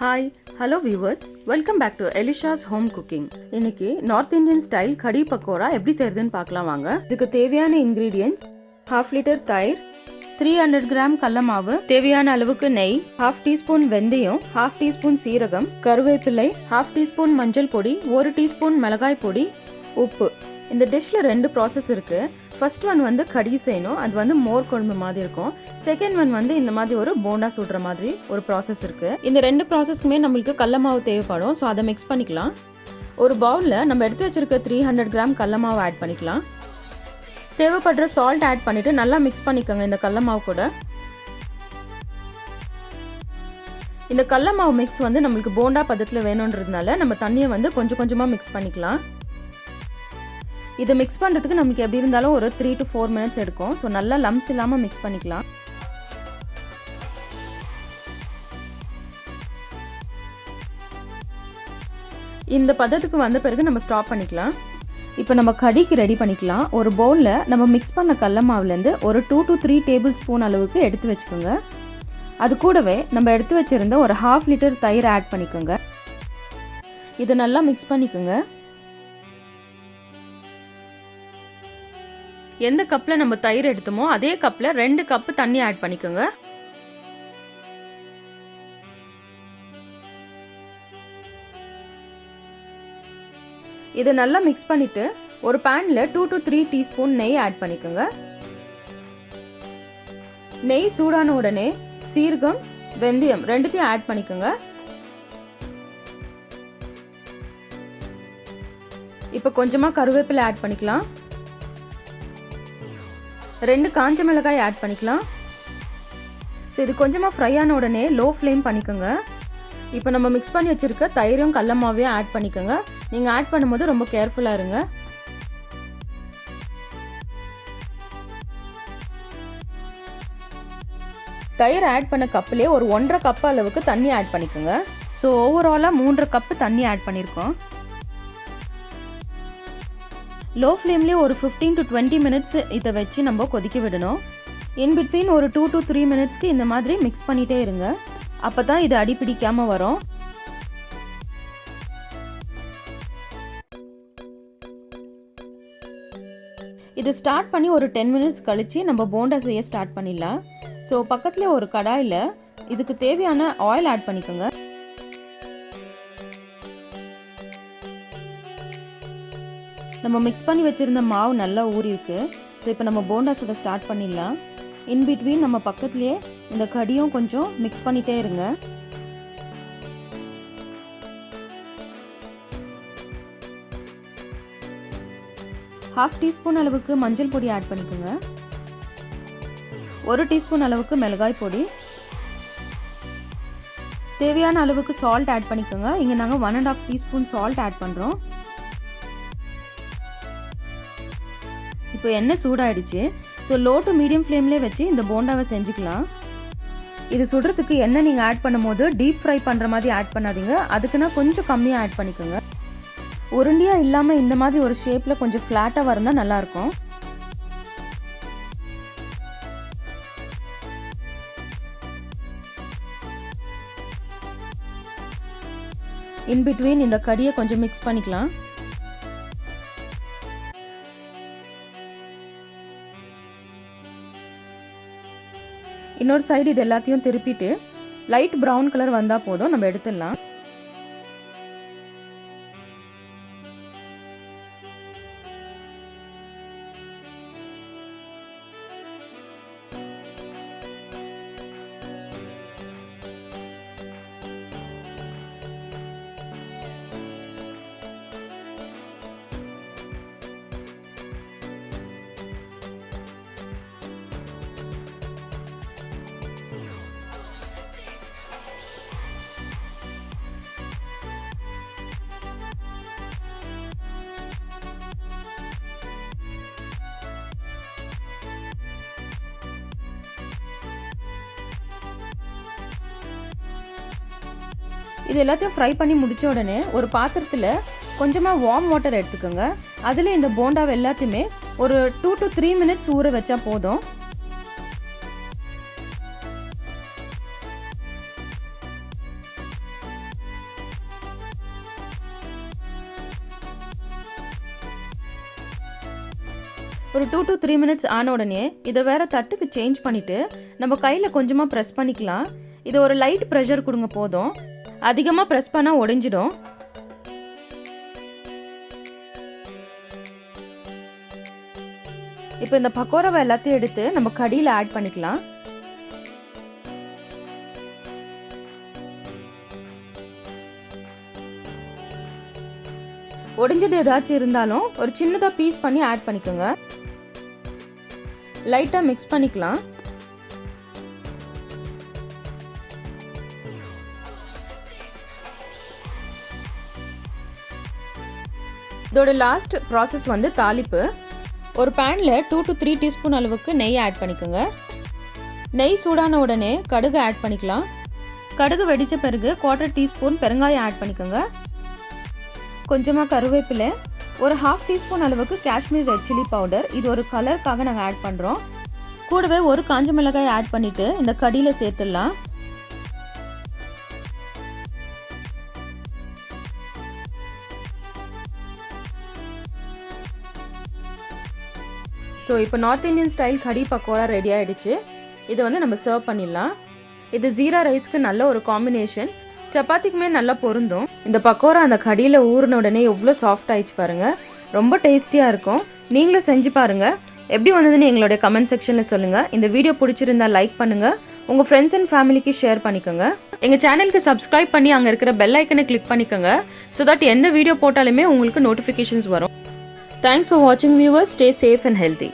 Hi, hello viewers. Welcome back to Elisha's Home Cooking. இன்னைக்கு north Indian style கடி பக்கோரா எப்படி செய்யறதுன்னு பார்க்கலாம் வாங்க. இதுக்கு தேவையான ingredients 1/2 லிட்டர் தயிர், 300 கிராம் கடலை மாவு, தேவையான அளவுக்கு நெய், 1/2 டீஸ்பூன் வெந்தயம், 1/2 டீஸ்பூன் சீரகம், கருவேப்பிலை, 1/2 டீஸ்பூன் மஞ்சள் பொடி, 1 டீஸ்பூன் மிளகாய் பொடி, உப்பு. இந்த டிஷ்ல ரெண்டு ப்ராசஸ் இருக்கு. ஃபர்ஸ்ட் ஒன் வந்து கடி செய்யணும், அது வந்து மோர் குழம்பு மாதிரி இருக்கும். செகண்ட் ஒன் வந்து இந்த மாதிரி ஒரு போண்டா சுடுற மாதிரி ஒரு ப்ராசஸ் இருக்கு. இந்த ரெண்டு ப்ராசஸ்க்குமே நம்மளுக்கு கடலை மாவு தேவைப்படும். ஸோ அதை மிக்ஸ் பண்ணிக்கலாம். ஒரு பவுலில் நம்ம எடுத்து வச்சிருக்க 300 கிராம் கடலை மாவு ஆட் பண்ணிக்கலாம். தேவைப்படுற சால்ட் ஆட் பண்ணிட்டு நல்லா மிக்ஸ் பண்ணிக்கோங்க. இந்த கடலை மாவு கூட இந்த கடலை மாவு மிக்ஸ் வந்து நம்மளுக்கு போண்டா பதத்தில் வேணுன்றதுனால நம்ம தண்ணியை வந்து கொஞ்சம் கொஞ்சமாக மிக்ஸ் பண்ணிக்கலாம். இதை மிக்ஸ் பண்ணுறதுக்கு நமக்கு எப்படி இருந்தாலும் ஒரு 3 to 4 மினிட்ஸ் எடுக்கும். ஸோ நல்லா லம்ஸ் இல்லாமல் மிக்ஸ் பண்ணிக்கலாம். இந்த பதத்துக்கு வந்த பிறகு நம்ம ஸ்டாப் பண்ணிக்கலாம். இப்போ நம்ம கடிக்கு ரெடி பண்ணிக்கலாம். ஒரு பவுலில் நம்ம மிக்ஸ் பண்ண கடலை மாவுலேருந்து ஒரு 2 to 3 டேபிள் ஸ்பூன் அளவுக்கு எடுத்து வச்சுக்கோங்க. அது கூடவே நம்ம எடுத்து வச்சுருந்த ஒரு 1/2 லிட்டர் தயிர் ஆட் பண்ணிக்கோங்க. இதை நல்லா மிக்ஸ் பண்ணிக்கோங்க. எந்த கப்பில் நம்ம தயிர் எடுத்தோமோ அதே கப்பில் 2 கப்பு தண்ணி ஆட் பண்ணிக்கோங்க. இதை நல்லா மிக்ஸ் பண்ணிட்டு ஒரு பேனில் 2 to 3 டீஸ்பூன் நெய் ஆட் பண்ணிக்கோங்க. நெய் சூடான உடனே சீரகம், வெந்தயம் ரெண்டுத்தையும் ஆட் பண்ணிக்கோங்க. இப்போ கொஞ்சமாக கருவேப்பிலை ஆட் பண்ணிக்கலாம். 2 காஞ்ச மிளகாய் ஆட் பண்ணிக்கலாம். ஸோ இது கொஞ்சமாக ஃப்ரை ஆன உடனே லோ ஃப்ளேம் பண்ணிக்கோங்க. இப்போ நம்ம மிக்ஸ் பண்ணி வச்சுருக்க தயிரும் கடலை மாவையும் ஆட் பண்ணிக்கோங்க. நீங்கள் ஆட் பண்ணும்போது ரொம்ப கேர்ஃபுல்லாக இருங்க. தயிர் ஆட் பண்ண கப்பிலே ஒரு 1.5 கப் அளவுக்கு தண்ணி ஆட் பண்ணிக்கோங்க. ஸோ ஓவராலாக 3.5 கப்பு தண்ணி ஆட் பண்ணியிருக்கோம். லோ ஃப்ளேம்லேயே ஒரு 15 to 20 மினிட்ஸ் இதை வச்சு நம்ம கொதிக்க விடணும். இன் பிட்வீன் ஒரு 2 to 3 மினிட்ஸ்க்கு இந்த மாதிரி மிக்ஸ் பண்ணிகிட்டே இருங்க. அப்போ தான் இது அடி பிடிக்காமல் வரும். இது ஸ்டார்ட் பண்ணி ஒரு 10 மினிட்ஸ் கழித்து நம்ம போண்டா செய்ய ஸ்டார்ட் பண்ணிடலாம். ஸோ பக்கத்தில் ஒரு கடாயில் இதுக்கு தேவையான ஆயில் ஆட் பண்ணிக்கோங்க. நம்ம மிக்ஸ் பண்ணி வச்சுருந்த மாவு நல்லா ஊறி இருக்கு. ஸோ இப்போ நம்ம போண்டா சுட ஸ்டார்ட் பண்ணிடலாம். இன் பிட்வீன் நம்ம பக்கத்துலேயே இந்த கடியும் கொஞ்சம் மிக்ஸ் பண்ணிகிட்டே இருங்க. ½ டீஸ்பூன் அளவுக்கு மஞ்சள் பொடி ஆட் பண்ணிக்கோங்க. 1 டீஸ்பூன் அளவுக்கு மிளகாய் பொடி, தேவையான அளவுக்கு சால்ட் ஆட் பண்ணிக்கோங்க. இங்கே நாங்கள் 1.5 டீஸ்பூன் சால்ட் ஆட் பண்ணுறோம். இப்போ எண்ணெய் சூடாயிடுச்சு. ஸோ லோ டு மீடியம் ஃப்ளேம்லேயே வச்சு இந்த போண்டாவை செஞ்சுக்கலாம். இது சுடுறதுக்கு எண்ணெய் நீங்கள் ஆட் பண்ணும்போது டீப் ஃப்ரை பண்ணுற மாதிரி ஆட் பண்ணாதீங்க. அதுக்குன்னா கொஞ்சம் கம்மியாக ஆட் பண்ணிக்கோங்க. உருண்டியாக இல்லாமல் இந்த மாதிரி ஒரு ஷேப்பில் கொஞ்சம் ஃப்ளாட்டாக வரந்தால் நல்லாயிருக்கும். இன் பிட்வீன் இந்த கடியை கொஞ்சம் மிக்ஸ் பண்ணிக்கலாம். இன்னொரு சைடு இது எல்லாத்தையும் திருப்பிட்டு லைட் ப்ரௌன் கலர் வந்தால் போதும், நம்ம எடுத்துடலாம். இது எல்லாத்தையும் ஃப்ரை பண்ணி முடிச்ச உடனே ஒரு பாத்திரத்தில் கொஞ்சமாக வார்ம் வாட்டர் எடுத்துக்கோங்க. அதில் இந்த போண்டாவை எல்லாத்தையுமே ஒரு 2 to 3 மினிட்ஸ் ஊற வச்சா போதும். ஒரு 2 to 3 minutes ஆன உடனே இதை வேற தட்டுக்கு சேஞ்ச் பண்ணிட்டு நம்ம கையில் கொஞ்சமாக ப்ரெஸ் பண்ணிக்கலாம். இது ஒரு லைட் ப்ரெஷர் கொடுங்க போதும். அதிகமாக ப்ரெஸ் பண்ணால் உடைஞ்சிடும். இப்போ இந்த பக்கோராவை எல்லாத்தையும் எடுத்து நம்ம கடியில் ஆட் பண்ணிக்கலாம். உடைஞ்சது ஏதாச்சும் இருந்தாலும் ஒரு சின்னதாக பீஸ் பண்ணி ஆட் பண்ணிக்கோங்க. லைட்டாக மிக்ஸ் பண்ணிக்கலாம். இதோட லாஸ்ட் ப்ராசஸ் வந்து தாளிப்பு. ஒரு பேனில் 2 to 3 டீஸ்பூன் அளவுக்கு நெய் ஆட் பண்ணிக்கோங்க. நெய் சூடான உடனே கடுகு ஆட் பண்ணிக்கலாம். கடுகு வெடித்த பிறகு 1/4 டீஸ்பூன் பெருங்காயம் ஆட் பண்ணிக்கோங்க. கொஞ்சமாக கருவேப்பிலை, ஒரு 1/2 டீஸ்பூன் அளவுக்கு காஷ்மீர் ரெட் சில்லி பவுடர், இது ஒரு கலருக்காக நாங்கள் ஆட் பண்ணுறோம். கூடவே ஒரு காஞ்ச மிளகாய் ஆட் பண்ணிவிட்டு இந்த கடியில் சேர்த்துடலாம். ஸோ இப்போ நார்த் இந்தியன் ஸ்டைல் கடி பக்கோரா ரெடி ஆகிடுச்சு. இதை வந்து நம்ம சர்வ் பண்ணிடலாம். இது ஜீரா ரைஸ்க்கு நல்ல ஒரு காம்பினேஷன், சப்பாத்திக்குமே நல்லா பொருந்தும். இந்த பக்கோரா அந்த கடியில் ஊறின உடனே எவ்வளோ சாஃப்ட் ஆயிடுச்சு பாருங்கள். ரொம்ப டேஸ்டியாக இருக்கும். நீங்களும் செஞ்சு பாருங்கள். எப்படி வந்ததுன்னு எங்களுடைய கமெண்ட் செக்ஷனில் சொல்லுங்கள். இந்த வீடியோ பிடிச்சிருந்தா லைக் பண்ணுங்கள். உங்கள் ஃப்ரெண்ட்ஸ் அண்ட் ஃபேமிலிக்கு ஷேர் பண்ணிக்கோங்க. எங்கள் சேனலுக்கு சப்ஸ்கிரைப் பண்ணி அங்கே இருக்கிற பெல் ஐக்கனை கிளிக் பண்ணிக்கோங்க. ஸோ தட் எந்த வீடியோ போட்டாலுமே உங்களுக்கு நோட்டிஃபிகேஷன்ஸ் வரும். தேங்க்ஸ் ஃபார் வாட்சிங் viewers. Stay safe and healthy.